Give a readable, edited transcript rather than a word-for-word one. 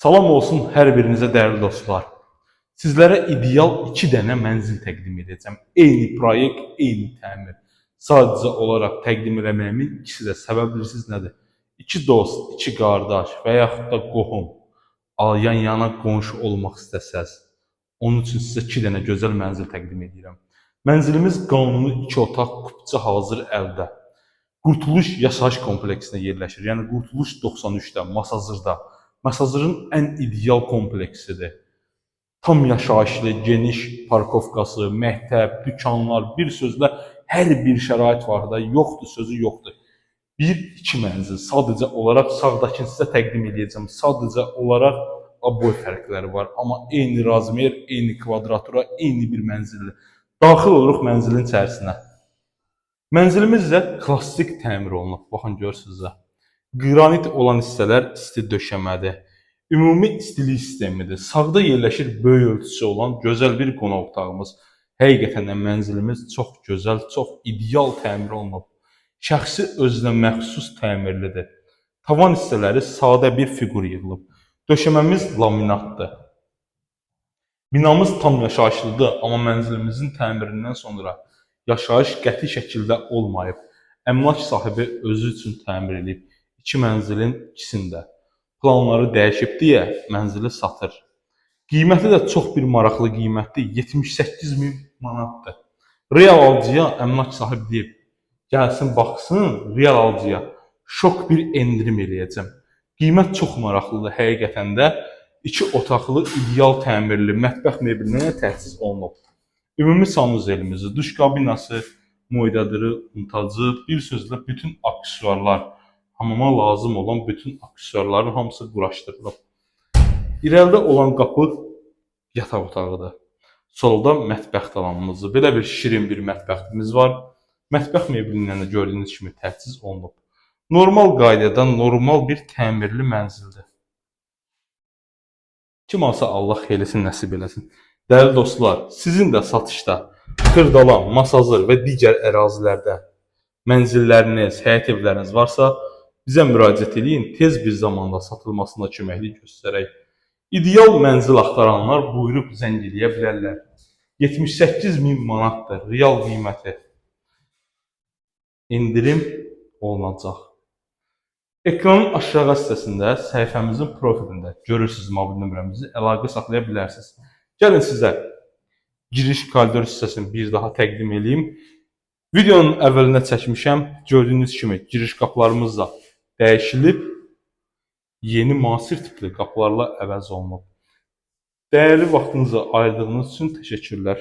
Salam olsun hər birinizə dəyərli dostlar. Sizlərə ideal 2 dənə mənzil təqdim edəcəm. Eyni proyekt, eyni təmir. Sadəcə olaraq təqdim eləməyimin ikisi də səbəb bilirsiniz nədir? 2 dost, 2 qardaş və yaxud da qohum yan-yana qonşu olmaq istəsəz, onun üçün sizə 2 dənə gözəl mənzil təqdim edirəm. Mənzilimiz qanuni 2 otaq kupça hazır əldə. Qurtuluş yaşayış kompleksində yerləşir. Yəni Qurtuluş 93-də, Masazırda. Masazırın ən ideal kompleksidir. Tam yaşayışlı, geniş parkovkası, məktəb, dükanlar, bir sözlə hər bir şərait var da, yoxdur sözü yoxdur. 1-2 mənzil sadəcə olaraq sağdakını sizə təqdim edəcəm. Sadəcə olaraq boy fərqləri var, amma eyni razmer, eyni kvadratura, eyni bir mənzildir. Daxil oluruq mənzilin içərisinə. Mənzilimiz də klassik təmir olunub. Baxın görürsünüz də. Qranit olan hissələr isti döşəmədir. Ümumi istilik sistemidir. Sağda yerləşir böyük ölçüsü olan gözəl bir qonaq otağımız. Həqiqətən də mənzilimiz çox gözəl, çox ideal təmir olunub. Şəxsi özünə məxsus təmirlidir. Tavan hissələri sadə bir fiqur yığılıb. Döşəməmiz laminatdır. Binamız tam yaşayışlıdır, amma mənzilimizin təmirindən sonra yaşayış qəti şəkildə olmayıb. Əmlak sahibi özü üçün təmir edib. 2 mənzilin ikisində. Planları dəyişib deyə mənzili satır. Qiyməti də çox bir maraqlı qiymətdir. 78.000 manatdır. Real alıcıya əmlak sahibi deyib, gəlsin baxsın, real alıcıya şok bir endirim eləyəcəm. Qiymət çox maraqlıdır həqiqətən də. 2 otaqlı, ideal təmirli mətbəx mebelindən təchiz olunub. Ümumi sanuzelimizi, duş kabinası, moydadırı, untacı, bir sözlə bütün aksesuarlar, hamama lazım olan bütün aksesuarların hamısı quraşdırılıb. İrəlidə olan qapı yataq otağıdır. Solda mətbəx tavanımızdır. Belə bir şirin bir mətbəximiz var. Mətbəx mebelindən də gördüyünüz kimi təchiz olunub. Normal qaydada normal bir təmirli mənzildir. Kim alsa Allah xeyirlisini nəsib eləsin. Dəyərli dostlar, sizin də satışda Xırdalan, Masazır və digər ərazilərdə mənzilləriniz, həyət evləriniz varsa, bizə müraciət edin, tez bir zamanda satılmasına köməklik göstərək. İdeal mənzil axtaranlar buyurub zəng eləyə bilərlər. 78.000 manatdır real qiyməti. İndirim olunacaq. Ekranın aşağı hissəsində səhifəmizin profilində görürsünüz mobil nömrəmizi, əlaqə saxlaya bilərsiniz. Gəlin sizə giriş koridor hissəsini bir daha təqdim edeyim. Videonun əvvəlində çəkmişəm. Gördüyünüz kimi giriş qapılarımız da dəyişilib. Yeni müasir tipli qapılarla əvəz olunub. Dəyərli vaxtınızı ayırdığınız üçün təşəkkürlər.